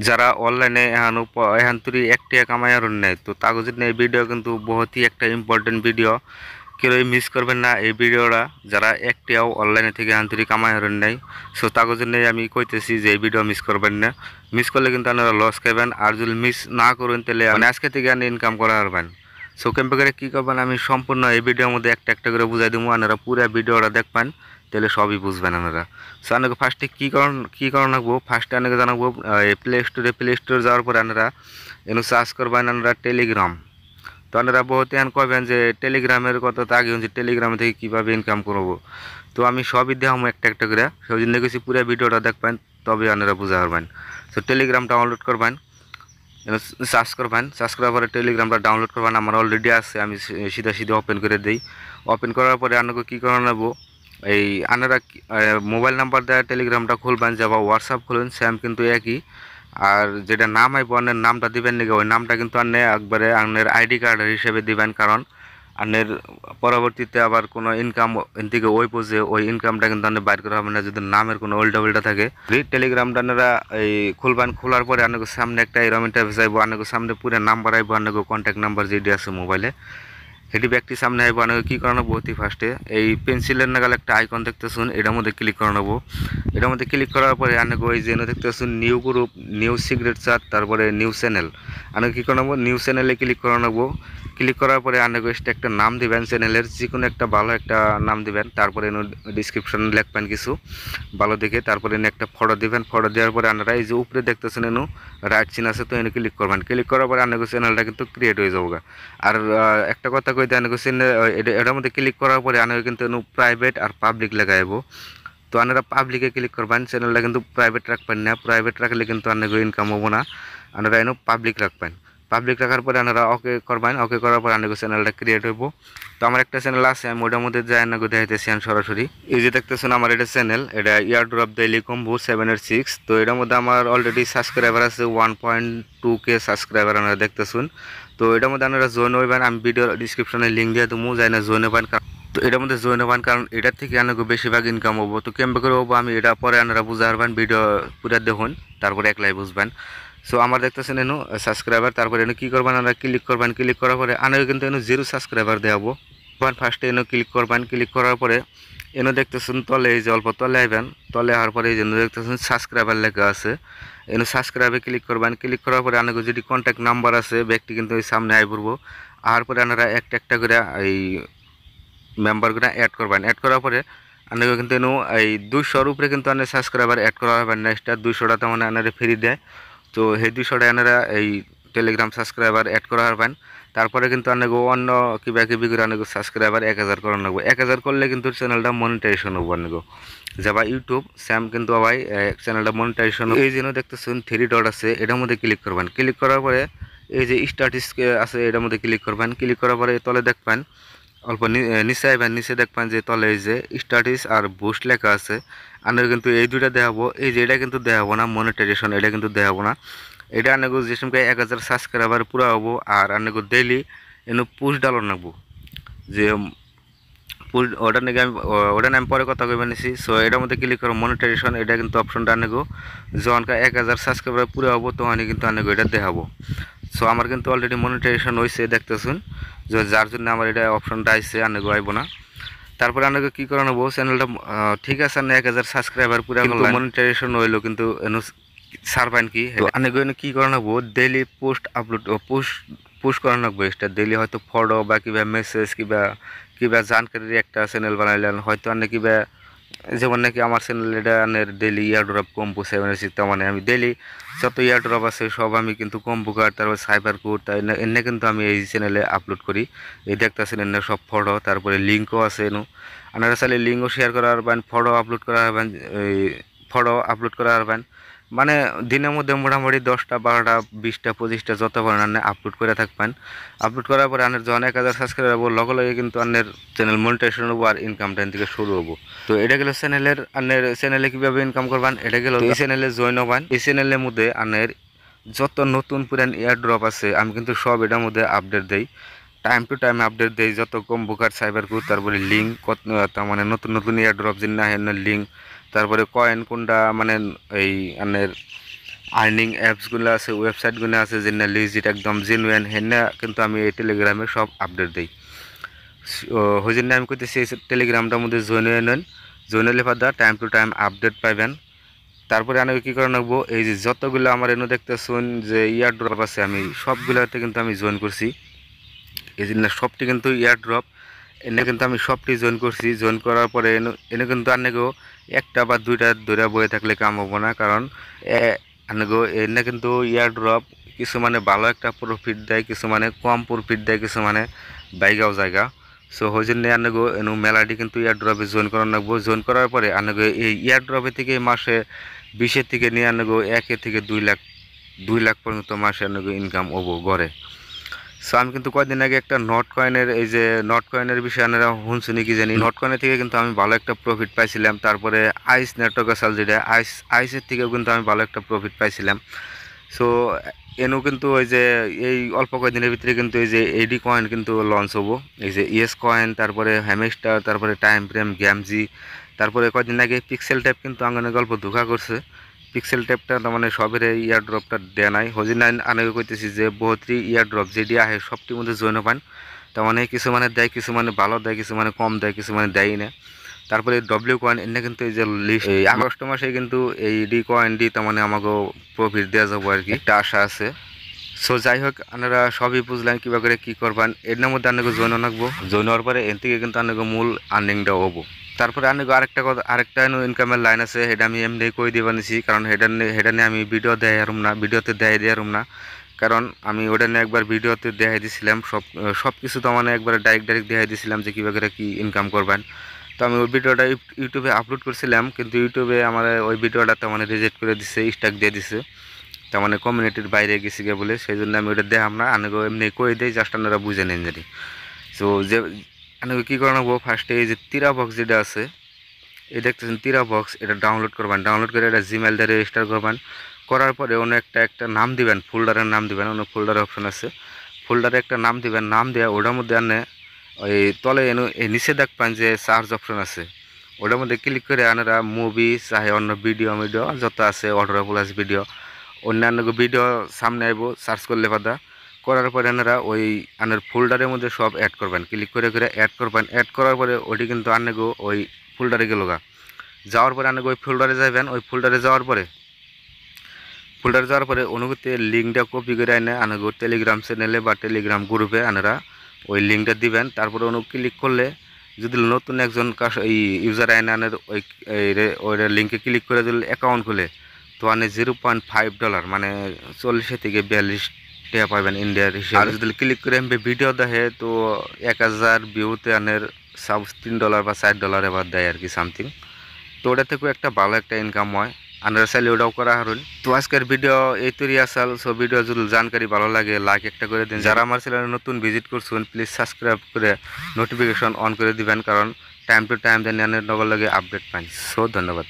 যারা অনলাইনে এহান তুরি 1 টাকা কামাই আর নাই, তো তাগো জন্য এই ভিডিও কিন্তু বহুত হি একটা ইম্পর্টেন্ট ভিডিও, কেউ মিস করবেন না এই ভিডিওটা। যারা 1 টাকাও অনলাইনে থেকে এহান তুরি কামাই আর নাই, সো তাগো জন্য আমি কইতেছি যে এই ভিডিও মিস করবেন না। মিস করলে কিন্তু আপনারা লস খাবেন, আর যদি মিস না করেন তাহলে মানে আজকে থেকে আপনি ইনকাম করা পারবেন। সো ক্যাম্পে করে কী করবেন আমি সম্পূর্ণ এই ভিডিওর মধ্যে একটা একটা করে বুঝাই দেবো, আপনারা পুরো ভিডিওটা দেখবেন তাহলে সবই বুঝবেন আপনারা। সো আপনাকে ফার্স্টে কী কারণ রাখবো, ফার্স্টে আপনাকে জানাবো প্লে স্টোরে যাওয়ার পরে আপনারা এনে সার্চ করবেন আপনারা টেলিগ্রাম। তো আপনারা বহুত এখন কবেন যে টেলিগ্রামের কথা, তো আগে হচ্ছে টেলিগ্রাম থেকে কীভাবে ইনকাম করবো। তো আমি সবই দেখাবো একটা একটা করে, সেই জন্য দেখেছি পুরো ভিডিওটা দেখবেন, তবে আপনারা বুঝা পারবেন। সো টেলিগ্রাম ডাউনলোড করবেন, সার্চ করার পরে টেলিগ্রামটা ডাউনলোড করবেন। আমার অলরেডি আছে, আমি সিধা সিধা ওপেন করে দিই। ওপেন করার পরে আপনাকে কী করে নেবো, এই আপনারা মোবাইল নাম্বার দেওয়া টেলিগ্রামটা খুলবেন, যে বা হোয়াটসঅ্যাপ খুলবেন সেম কিন্তু একই। আর যেটা নাম আইব আপনার নামটা দিবেন নাকি, ওই নামটা কিন্তু আপনি একবারে আপনার আইডি কার্ড হিসেবে দিবেন, কারণ আপনার পরবর্তীতে আবার কোনো ইনকাম থেকে ওই পোজে ওই ইনকামটা কিন্তু আপনি বাইর করা হবে না যদি নামের কোনো উল্টা থাকে। টেলিগ্রামটা আপনারা এই খুলবেন, খোলার পরে আপনাকে সামনে একটা এরকম ইন্টারফেস আইব, আপনাকে সামনে পুরো নাম্বার আইব, আপনাকে কন্ট্যাক্ট নাম্বার যেটি আছে মোবাইলে সেটি ব্যক্তি সামনে আইব। আপনাকে কী করানো বহুতই ফার্স্টে এই পেন্সিলের নাগাল একটা আইকন দেখতেছুন, এটার মধ্যে ক্লিক করে নেবো। এটার মধ্যে ক্লিক করার পরে আপনাকে ওই যে দেখতেছুন new group, new secret chart, তারপরে নিউ চ্যানেল, আপনাকে কী করে নেবো নিউ চ্যানেলে ক্লিক করে নেবো। ক্লিক করার পরে আপনাকে একটা নাম দিবেন, চ্যানেলের যে কোনো একটা ভালো একটা নাম দিবেন, তারপরে ডিসক্রিপশন লিখবেন কিছু ভালো দেখে, তারপরে একটা ফটো দিবেন। ফটো দেওয়ার পরে আপনারা এই যে উপরে দেখতেছেন এনু রাইট চিন আছে, তো এনে ক্লিক করবেন। ক্লিক করার পরে আপনাকে চ্যানেলটা কিন্তু ক্রিয়েট হয়ে যাবো। আর একটা কথা কই দেন, এটার মধ্যে ক্লিক করার পরে আপনাকে কিন্তু প্রাইভেট আর পাবলিক লাগাইব। তো আপনারা পাবলিকে ক্লিক করবেন, চ্যানেলটা কিন্তু প্রাইভেট রাখবেন না, প্রাইভেট রাখলে কিন্তু আপনাকে ইনকাম হবো না। আপনারা এনে পাবলিক রাখবেন, পাবলিক রাখার পরে আপনারা ওকে করবেন। ওকে করার পরে আপনাকে চ্যানেলটা ক্রিয়েট হইব। তো আমার একটা চ্যানেল আছে, আমি ওটার মধ্যে যাই আপনাকে দেখাইতেছি সরাসরি। এই যে দেখতেছেন আমার এটা চ্যানেল, এটা ইয়ারড্রপ ডেইলি কম্বো 7-6। তো এটার মধ্যে আমার অলরেডি সাবস্ক্রাইবার আছে 1.2K সাবস্ক্রাইবার আপনারা দেখতেছেন। তো এটার মধ্যে আপনারা জয়েন হইবেন, আমি ভিডিও ডিসক্রিপশনে লিঙ্ক দিয়ে দেবো, যাই না জয়েন হবেন। তো এটার মধ্যে জয়েন হবেন, কারণ এটার থেকে আপনাকে বেশিরভাগ ইনকাম হবো। তো কেমবে করে হবো আমি এটা পরে আপনারা বুঝতে পারবেন, ভিডিও পুরো দেখুন তারপরে একলাই বুঝবেন। সো আমার দেখতেছেন এনু সাবস্ক্রাইবার, তারপরে এনে কী করবেন আপনারা ক্লিক করবেন। ক্লিক করার পরে আপনাকে কিন্তু এনু 0 সাবস্ক্রাইবার দেওয়াবো। ফার্স্টে এনে ক্লিক করবেন, ক্লিক করার পরে এনে দেখতেছেন তলে এই যে অল্প তলে আইবেন, তলে হওয়ার পরে এই যে দেখতেছেন সাবস্ক্রাইবার লেখা আছে, এনে সাবস্ক্রাইবে ক্লিক করবেন। ক্লিক করার পরে আপনাকে যদি কন্ট্যাক্ট নাম্বার আছে ব্যক্তি কিন্তু এই সামনে আই পড়বো। আর পরে আপনারা একটা একটা করে এই মেম্বারগুলো অ্যাড করবেন। অ্যাড করার পরে আপনাকে কিন্তু এই 200-র উপরে কিন্তু আপনি সাবস্ক্রাইবার অ্যাড করা হবে না, এক্সট্রা 200টা মানে আপনারা ফ্রি দেয়। তো সেই 200টা আপনারা এই টেলিগ্রাম সাবস্ক্রাইবার অ্যাড করা পারবেন। তারপরে কিন্তু আপনাকে অন্য কিবা কিবি করে আপনাকে সাবস্ক্রাইবার 1000 করে নেবো। 1000 করলে কিন্তু চ্যানেলটা মনিটাইজেশন হবো আপনাকে, যাবা ইউটিউব স্যাম কিন্তু ভাই চ্যানেলটা মনিটাইজেশন। এই জন্য দেখতেছেন 3 ডট আছে, এটার মধ্যে ক্লিক করবেন। ক্লিক করার পরে এই যে স্ট্যাটাস আছে এটার মধ্যে ক্লিক করবেন। ক্লিক করার পরে তলে দেখবেন অল্প নিচে আইবেন, নিচে দেখবেন যে তলে এই যে স্ট্যাটাস আর বুস্ট লেখা আছে, আপনার কিন্তু এই দুইটা দেখাবো। এই যে এটা কিন্তু দেখাবো না মনিটাইজেশন, এটা কিন্তু দেখাবো না। এটা আপনাকে যে সময় 1000 সাবস্ক্রাইবার পুরো হবো, আর আপনাকে ডেইলি এনে পুশ ডালন রাখবো যে পুশ, ওটা নাকি আমি ওটা আমি পরে কথা কইবা নিছি। সো এটার মধ্যে ক্লিক করো মনিটাইজেশন, এটা কিন্তু অপশনটা আনেগো যখন 1000 সাবস্ক্রাইবার পুরো হবো তখন কিন্তু আনেগো এটা দেখাবো। সো আমার কিন্তু অলরেডি মনিটাইজেশন হয়েছে দেখতেছুন, যার জন্য আমার এটা অপশনটা আইসে আনেগো আইব না। তারপরে আপনাকে কী করে নেবো চ্যানেলটা ঠিক আছে, আপনি 1000 সাবস্ক্রাইবার পুরো কিন্তু মনিটাইজেশন হইলো, কিন্তু সারবেন কি আপনাকে কী করে নেবো ডেইলি পোস্ট আপলোড পুশ করা রাখবো। এটা ডেইলি হয়তো ফটো বা কিবা মেসেজ কিবা কিবা জানকারির একটা চ্যানেল বানাইলেন হয়তো আপনি কিবা, যেমন নাকি আমার চ্যানেল এটা ডেইলি ইয়ারড্রপ কম্বো 7-6, তার মানে আমি ডেইলি যত ইয়ারড্রপ আছে সব আমি কিন্তু কম্বো কার্ড তারপর সাইবার কোড তাই এনে কিন্তু আমি এই চ্যানেলে আপলোড করি। এই দেখতেছেন এনে সব ফটো, তারপরে লিঙ্কও আছে এনু, আপনারা চাইলে লিঙ্কও শেয়ার করা পারবেন, ফটো আপলোড করা পারবেন, এই ফটো আপলোড করা পারবেন। মানে দিনের মধ্যে মোটামুটি 10টা 12টা 20টা 25টা যত পরিমাণ আপলোড করে থাকবেন। আপলোড করার পরে আপনার যখন 1000 সাবস্ক্রাইবার হবো লগে লগে কিন্তু আপনার চ্যানেল মনিটাইজেশন হবো আর ইনকামটা থেকে শুরু হবো। তো এটা গেল চ্যানেলের, আপনার চ্যানেলে কীভাবে ইনকাম করবেন এটা গেল। এই চ্যানেলে জয়েন হবেন, এই চ্যানেলের মধ্যে আপনার যত নতুন পুরান এয়ারড্রপ আছে আমি কিন্তু সব এটার মধ্যে আপডেট দেই, টাইম টু টাইম আপডেট দেই। যত কম্বো কার্ড সাইবার কোড তারপরে লিঙ্ক কত, তার মানে নতুন নতুন এয়ারড্রপ যে না লিঙ্ক, তারপরে কয়েন কোনটা মানে এই আপনার আর্নিং অ্যাপসগুলো আছে, ওয়েবসাইটগুলো আছে যেটা লিজিট একদম জেনুইন, হেনা কিন্তু আমি এই টেলিগ্রামে সব আপডেট দিই। ওই জন্য আমি কইতেছি এই টেলিগ্রামটার মধ্যে জয়েন হয়ে নেন, জয়েন হলে পাদা টাইম টু টাইম আপডেট পাইবেন। তারপরে আমি কী করে রাখবো, এই যে যতগুলো আমার এনে দেখতেছেন যে ইয়ার ড্রপ আছে, আমি সবগুলোতে কিন্তু আমি জয়েন করছি। এই জন্য সবটি কিন্তু ইয়ার ড্রপ এনে কিন্তু আমি সবটি জয়েন করছি। জয়েন করার পরে এনে কিন্তু আনেগো একটা বা দুইটা ধরে বয়ে থাকলে কাম হবো না, কারণ আনেগো এনে কিন্তু ইয়ার ড্রপ কিছু মানে ভালো একটা প্রফিট দেয়, কিছু মানে কম প্রফিট দেয়, কিছু মানে বাইগাও জায়গা। সো ওই জন্য আনেগো এনু মেলাটি কিন্তু ইয়ার ড্রপে জয়েন করার রাখবো। জয়েন করার পরে আনেগো এই ইয়ার ড্রপে থেকে মাসে 20-এর থেকে নিয়ে আনেগো 1 থেকে 2 লাখ পর্যন্ত মাসে আনেগো ইনকাম হবো গড়ে। সো আমি কিন্তু কয়েকদিন আগে একটা নট কয়েনের, এই যে নট কয়েনের বিষয়ে আপনারা শুনছেন কি জানি, নট কয়েনের থেকে কিন্তু আমি ভালো একটা প্রফিট পাইছিলাম। তারপরে আইস নেটওয়ার্ক আছে যেটা আইসের থেকেও কিন্তু আমি ভালো একটা প্রফিট পাইছিলাম। সো এনও কিন্তু ওই যে এই অল্প কয়েকদিনের ভিতরে কিন্তু এই যে এডি কয়েন কিন্তু লঞ্চ হবো, এই যে ইয়েস কয়েন, তারপরে হ্যামেস্টার, তারপরে টাইম ফ্রেম গ্যামজি, তারপরে কয়েকদিন আগে পিক্সেল ট্যাপ কিন্তু আঙ্গনে গল্প ধোকা করছে। পিক্সেল ট্যাপটা তার মানে সবের ইয়ার ড্রপটা দেয় নাই। হজি নাইন আনেকে কইতেছি যে 32 ইয়ার ড্রপ যেটি আহে সবটির মধ্যে জয়েন পান। তার মানে কিছু মানে দেয়, কিছু মানে ভালো দেয়, কিছু মানে কম দেয়, কিছু মানে দেয়ই না। তারপরে ডব্লিউ কয়েন এনে কিন্তু এই যে লিস্ট এই আগস্ট মাসে কিন্তু এই ডি কয়েন ডি তার মানে আমাকে প্রফিট দেওয়া যাবো আর কি, একটা আশা আছে। সো যাই হোক, আপনারা সবই বুঝলেন কীভাবে করে কী করবেন। এর মধ্যে আপনাকে জয়েন রাখবো, জয়েন হওয়ার পরে এর থেকে কিন্তু আপনাকে মূল আর্নিংটা হবো। তারপরে আপনাকে আরেকটা কথা, আরেকটা ইনকামের লাইন আছে, সেটা আমি এমনি কই দিয়ে বানিয়েছি, কারণ সেটা নিয়ে আমি ভিডিওতে দেখাই না, কারণ আমি ওটা নিয়ে একবার ভিডিওতে দেখাই দিয়েছিলাম। সব কিছু তো মানে একবার ডাইরেক্ট দেখাই দিয়েছিলাম যে কীভাবে করে কী ইনকাম করবেন। তো আমি ওই ভিডিওটা ইউটিউবে আপলোড করছিলাম, কিন্তু ইউটিউবে আমার ওই ভিডিওটা তো মানে রিজেক্ট করে দিছে, স্ট্রাইক দিয়ে দিছে, তার মানে কমিউনিটির বাইরে গেছি গে বলে। সেই জন্য আমি ওটা দেখাম না, আনেগো এমনি কই দেয়, জাস্ট আপনারা বুঝে নেন জানি। সো যে আনেগো কী করে নেবো, ফার্স্টে এই যে তিরা বক্স যেটা আছে, এই দেখতেছেন তিরা বক্স, এটা ডাউনলোড করবেন। ডাউনলোড করে এটা জিমেল দিয়ে রেজিস্টার করবেন। করার পরে অন্য একটা নাম দিবেন, ফোল্ডারের নাম দিবেন, অন্য ফোল্ডারের অপশন আছে, ফোল্ডারে একটা নাম দিবেন। নাম দেওয়া ওটার মধ্যে আনে ওই তলে এই নিচে দেখবেন যে সার্চ অপশন আছে, ওটার মধ্যে ক্লিক করে আনারা মুভি চাহে অন্য ভিডিও যত আছে, অটো প্লাস ভিডিও, অন্যান্য ভিডিও সামনে আইব, সার্চ করলে পাদা। করার পরে আনারা ওই আনার ফোল্ডারের মধ্যে সব অ্যাড করবেন, ক্লিক করে অ্যাড করবেন। অ্যাড করার পরে ওটি কিন্তু আনেগো ওই ফোল্ডারে গেল গা, যাওয়ার পরে আনেগো ওই ফোল্ডারে যাবেন। ওই ফোল্ডারে যাওয়ার পরে অনুভূতি লিঙ্কটা কপি করে আনে আনেগো টেলিগ্রাম চ্যানেলে বা টেলিগ্রাম গ্রুপে আনারা ওই লিঙ্কটা দিবেন। তারপরে অনু ক্লিক করলে যদি নতুন একজন এই ইউজার আইনে আনের ওই লিঙ্কে ক্লিক করে যদি অ্যাকাউন্ট খুলে, তো আনে $0.5 মানে 40 থেকে 42 টাকা পাবেন ইন্ডিয়ার হিসেবে। আর যদি ক্লিক করে এমবি ভিডিও দেখে, তো 1000 ভিউতে আনের $3 বা $4 এবার দেয় আর কি সামথিং। তো ওটা থেকেও একটা ভালো একটা ইনকাম হয়, আপনারা চাইলে ওটাও করা হারুন। তো আজকের ভিডিও এই তৈরি আসাল। সো ভিডিও যদি জানকারি ভালো লাগে লাইক একটা করে দিন। যারা আমার চ্যানেলে নতুন ভিজিট করছেন প্লিজ সাবস্ক্রাইব করে নোটিফিকেশন অন করে দিবেন, কারণ টাইম টু টাইম জানি নগর লাগে আপডেট পাই। সো ধন্যবাদ।